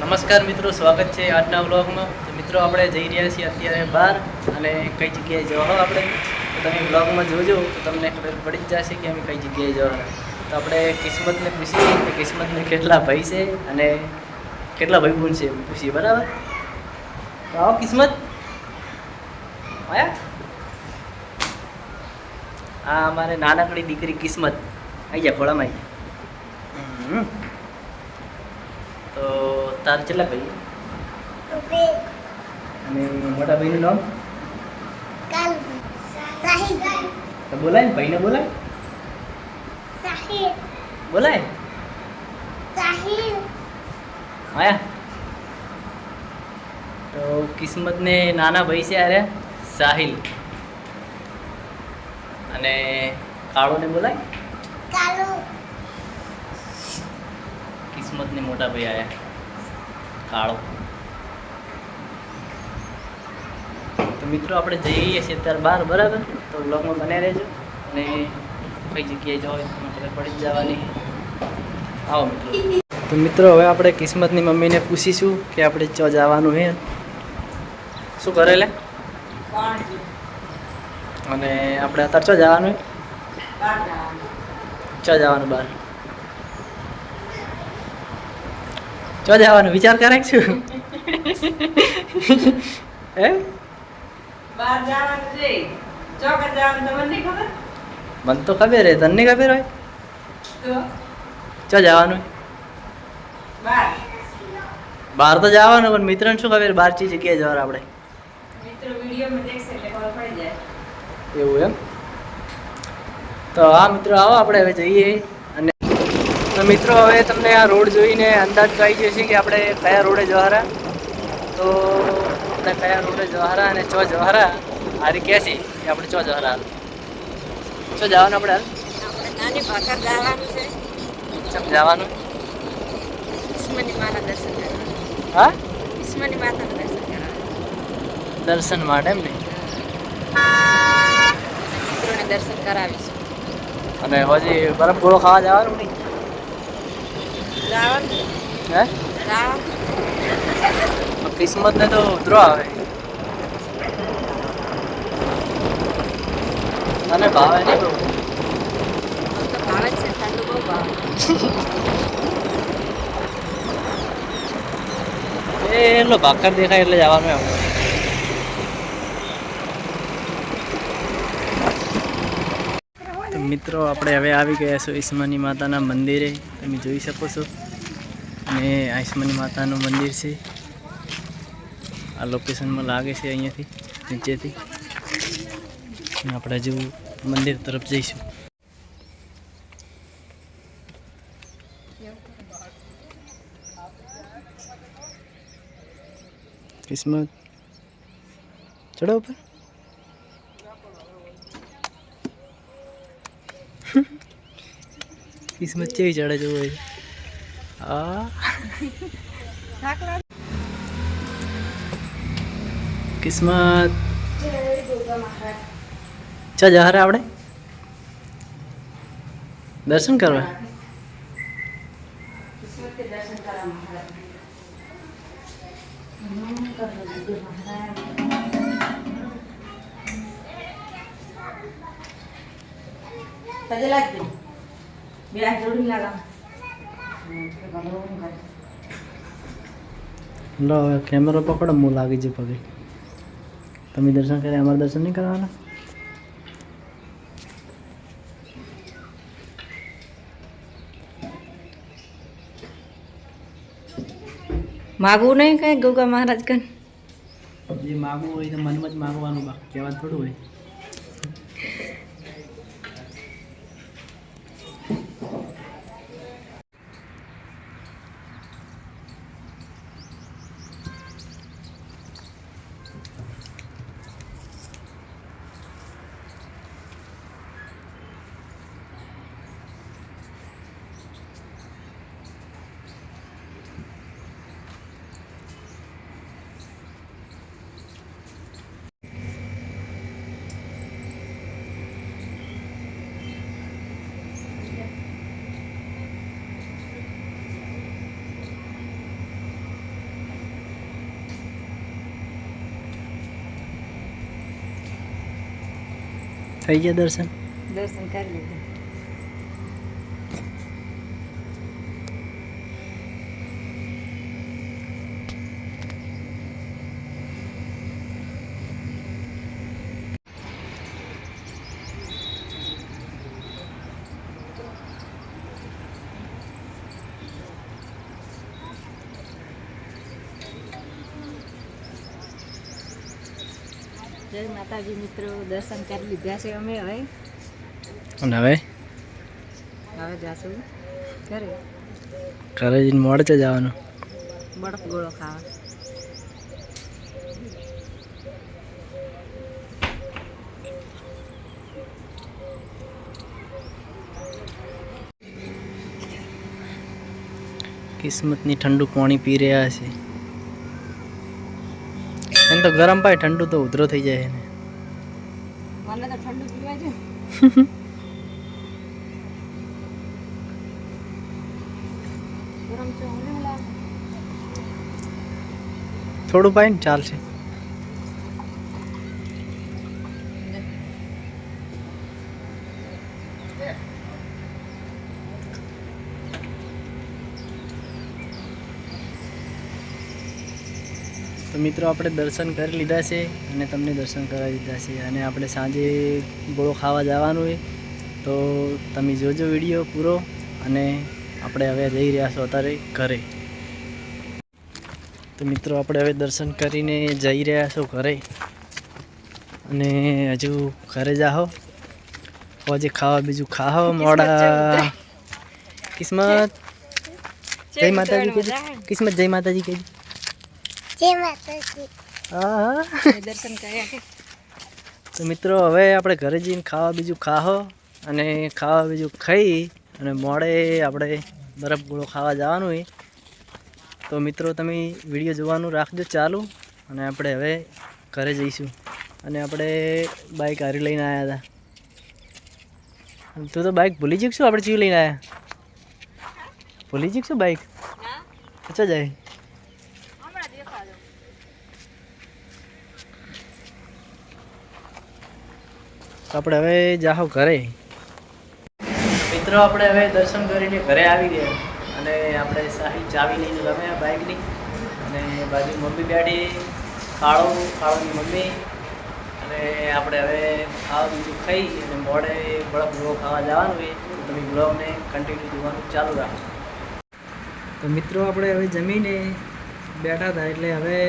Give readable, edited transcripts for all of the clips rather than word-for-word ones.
નમસ્કાર મિત્રો, સ્વાગત છે આજના વ્લોગમાં. તો મિત્રો આપણે જઈ રહ્યા છીએ અત્યારે બહાર અને કઈ જગ્યાએ જવા આપણે તો તમે વ્લોગમાં જોજો તો તમને ખબર પડી જ જશે કે અમે કઈ જગ્યાએ જવાના. તો આપણે કિસ્મતને પૂછીએ કે કિસ્મતને કેટલા ભાઈ છે અને કેટલા ભાઈ બહેન છે પૂછીએ, બરાબર? તો આવો કિસ્મત આયા. આ અમારે નાનકડી દીકરી કિસ્મત આવી જાય ખોળામાં આવી. તો તાર કેટલા ભાઈ અને મોટા ભાઈનું નામ તો બોલાય ને, ભાઈને બોલાય, બોલાય આયા. તો કિસ્મતને નાના ભાઈ છે અરે સાહિલ અને કાળોને બોલાય કિસ્મતને મોટા ભાઈ આયા કાળો. તો મિત્રો આપણે જઈ રહીએ છીએ અત્યારે બહાર, બરાબર? તો બ્લોગમાં બને રહેજો અને કઈ જગ્યાએ જાઓ તમને ખબર પડી જ જવાની. આવો મિત્રો. તો મિત્રો હવે આપણે કિસ્મતની મમ્મીને પૂછીશું કે આપણે ચો જવાનું છે, શું કરે લે, અને આપણે અત્યારે ચો જવાનું ચો જવાનું બહાર ચો જવાનું વિચાર કરે છું હે બહાર જવાનું છે, ચોકર જવાનું તમને નહીં ખબર? મને તો ખબર હે, તને ખબર હોય તો ચો જવાનું બહાર બહાર તો જવાનું, પણ મિત્રને શું ખબર બહાર ચી જગ્યાએ જવાનું આપણે મિત્રો વિડીયોમાં દેખશે એટલે ખબર પડી જાય. એવું એમ. તો હા મિત્રો, આવો આપણે હવે જઈએ. અને તો મિત્રો હવે તમને આ રોડ જોઈને અંદાજ તો આવી જશે કે આપણે કયા રોડે જવાના. તો આપણે કયા રોડે જવાના અને ચો જવાના હારી કહે છે કે આપણે ચો જવાના, ચો જવાનું આપણે હાલ નાની ભાખર જવાનું છે, ચમ જવાનું ઈસ્મની માના દર્શન કરવા. હા ઈસ્મની માતાના દર્શન કરવા દર્શન માટે એમ ને. મિત્રોને દર્શન કરાવીશું. અને હજી બરફ ગોળો ખાવા જવાનું નહીં જવાનું હે? જવાનું કિસ્મતને તો ઉતરો આવે, તને ભાવે નહીં બહુ? તો ભાવે છે, ઠંડુ બહુ ભાવે. એટલો ભાકર દેખાય એટલે જવાનું એમ. તો મિત્રો આપણે હવે આવી ગયા છો ઈસ્માની માતાના મંદિરે, તમે જોઈ શકો છો. અને આ ઈસ્માની માતાનું મંદિર છે, આ લોકેશનમાં લાગે છે અહીંયાથી નીચેથી. અને આપણે હજુ મંદિર તરફ જઈશું. કિસ્મત ચડો ઉપર. કિસ્મત કેવી ચડે જવું હોય. હા કિસ્મત ચા જહારે આપણે દર્શન કરવા. તજે લાગી બે આ જોડી લાગા. લો હવે કેમેરો પકડો, હું લાગી જઈ પગે. તમે દર્શન કરે, અમારે દર્શન નહીં કરવાના. માગવું નહીં કઈ ગોગા મહારાજ કન. જે માગવું હોય તો મનમાં જ માગવાનું, બાકી કહેવાનું થોડું હોય. થઈ ગયા દર્શન? દર્શન કરી લીધા. જય માતાજી મિત્રો, દર્શન કરી લીધા છે અમે. અને હવે જાશું ઘરે. ઘરે જઈને મોડે છે જવાનું. બરફ ગોળો ખાવા. કિસ્મતની ઠંડુ પાણી પી રહ્યા છે. એમ તો ગરમ પાય, ઠંડુ તો ઉધરો થઈ જાય ને. મને તો ઠંડુ પીવા છે. ગરમ છે મને લાગે. થોડું પાય ને ચાલશે. તો મિત્રો આપણે દર્શન કરી લીધા છે અને તમને દર્શન કરાવી દીધા છે, અને આપણે સાંજે ગોળો ખાવા જવાનું હોય તો તમે જોજો વિડીયો પૂરો. અને આપણે હવે જઈ રહ્યા છો અત્યારે ઘરે. તો મિત્રો આપણે હવે દર્શન કરીને જઈ રહ્યા છો ઘરે, અને હજુ ઘરે જાઓ પછી ખાવા બીજું ખાઓ મોડા. કિસ્મત જય માતાજી કહેજો. કિસ્મત જય માતાજી કહેજો. હા. દર્શન કર્યા કે. તો મિત્રો હવે આપણે ઘરે જઈને ખાવા બીજું ખાઓ, અને ખાવા બીજું ખાઈ અને મોડે આપણે બરફ ગોળો ખાવા જવાનું હોય. તો મિત્રો તમે વિડીયો જોવાનું રાખજો ચાલુ, અને આપણે હવે ઘરે જઈશું. અને આપણે બાઇક હારી લઈને આવ્યા હતા. તું તો બાઇક ભૂલી જઈશું. આપણે ચીવ લઈને આવ્યા, ભૂલી જઈશું બાઇક. અચ્છા જાય. તો આપણે હવે જાઓ ઘરે. મિત્રો આપણે હવે દર્શન કરીને ઘરે આવી ગયા, અને આપણે સાહી ચાવી લઈને રમ્યા બાઇકની, અને બાજુ મમ્મી બેઠી, કાળોની મમ્મી. અને આપણે હવે ખાવા બીજું ખાઈ અને મોડે બરફ ગોળો ખાવા જવાનું હોય. તમે બ્લોગને કન્ટિન્યુ જોવાનું ચાલુ રાખો. તો મિત્રો આપણે હવે જમીને બેઠા હતા, એટલે હવે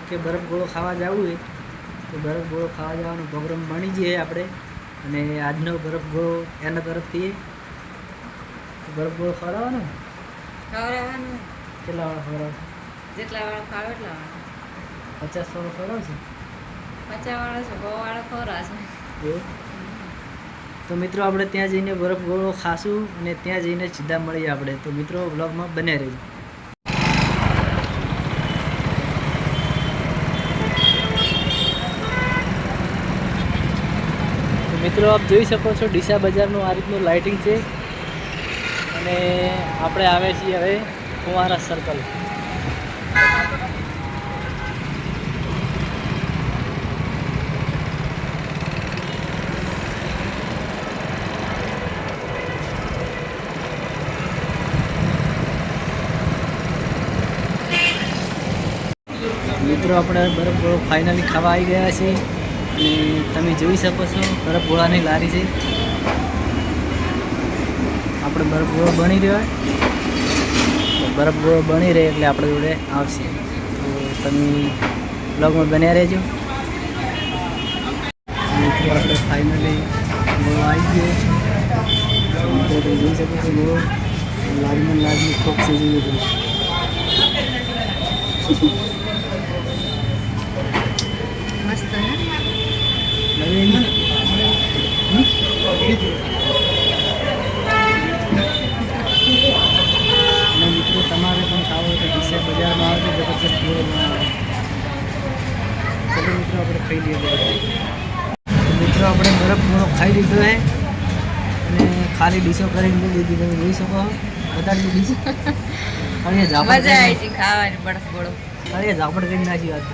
કે બરફ ગોળો ખાવા જવું હોય તો બરફ ગોળો ખાવા જવાનો પ્રોગ્રામ બની જઈએ આપણે. અને આજનો બરફ ગોળો એના તરફથી બરફ ગોળો ખવડાવવાનો. કેટલા વાળા ખવડાવશે? જેટલા વાળા ખાવ એટલા વાળા. 50 વાળો ખવડાવશે? 50 વાળો છે, 100 વાળો ખવડાવશે. એવું? તો મિત્રો આપણે ત્યાં જઈને બરફ ગોળો ખાશું, અને ત્યાં જઈને સીધા મળીએ આપણે. તો મિત્રો વ્લોગમાં બન્યા રહેજો. મિત્રો આપ જોઈ શકો છો ડીસા બજારનું આ રીતનું લાઇટિંગ છે, અને આપણે આવે છીએ હવે ફુવારા સર્કલ. મિત્રો આપણે બરફ ગોળો ફાઇનલી ખાવા આવી ગયા છીએ, અને તમે જોઈ શકો છો બરફ ગોળાની લારી છે. આપણે બરફ ગોળો બની રહ્યો, બરફ ગોળો બની રહે એટલે આપણે જોડે આવશે. તો તમે બ્લોગમાં બન્યા રહેજો. મિત્રો આપણે ફાઇનલી ગોળો આવી ગયો. મિત્રો તમે જોઈ શકો છો ગોળો લાગી ખોખ છે. જોઈએ તો મસ્ત હે. અને મિત્રો તમારે પણ ખાવો હોય તો ડીસા બજારમાં આવે તો જબરજસ્ત ગોળો બનાવે. ચલો મિત્રો આપણે ખાઈ લઈએ. મિત્રો આપણે બરફ ગોળો ખાઈ લીધો છે, અને ખાલી ડીશો કરીને લીધી. તમે જોઈ શકો બતાડી ડીશ. અને મજા આવી છે ખાવાની બરફ ગોળો. ઝાપડ કરી નાખી વાત.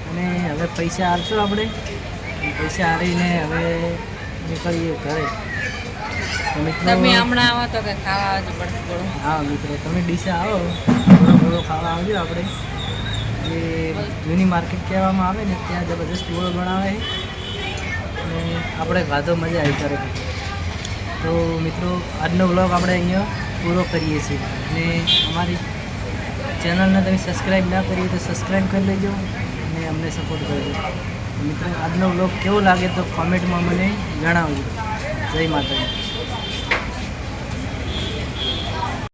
અને હવે પૈસા આપશો આપણે, પૈસા હારીને હવે નીકળીએ ઘરે. તો મિત્રો તમે હમણાં આવો તો કે ખાવા આવજો બળું. હા મિત્રો, તમે ડીસા આવો, થોડો ખાવા આવજો. આપણે જે જૂની માર્કેટ કહેવામાં આવે ને ત્યાં જબરદસ્ત બોળો બનાવે છે અને આપણે ખાધો મજા આવી કરે. તો મિત્રો આજનો વ્લોગ આપણે અહીંયા પૂરો કરીએ છીએ અને અમારી ચેનલને તમે સબસ્ક્રાઈબ ના કરી તો સબસ્ક્રાઈબ કરી લેજો અને અમને સપોર્ટ કરજો. મિત્રો આજનો વ્લોગ કેવો લાગે તો કોમેન્ટમાં મને જણાવજો. જય માતાજી.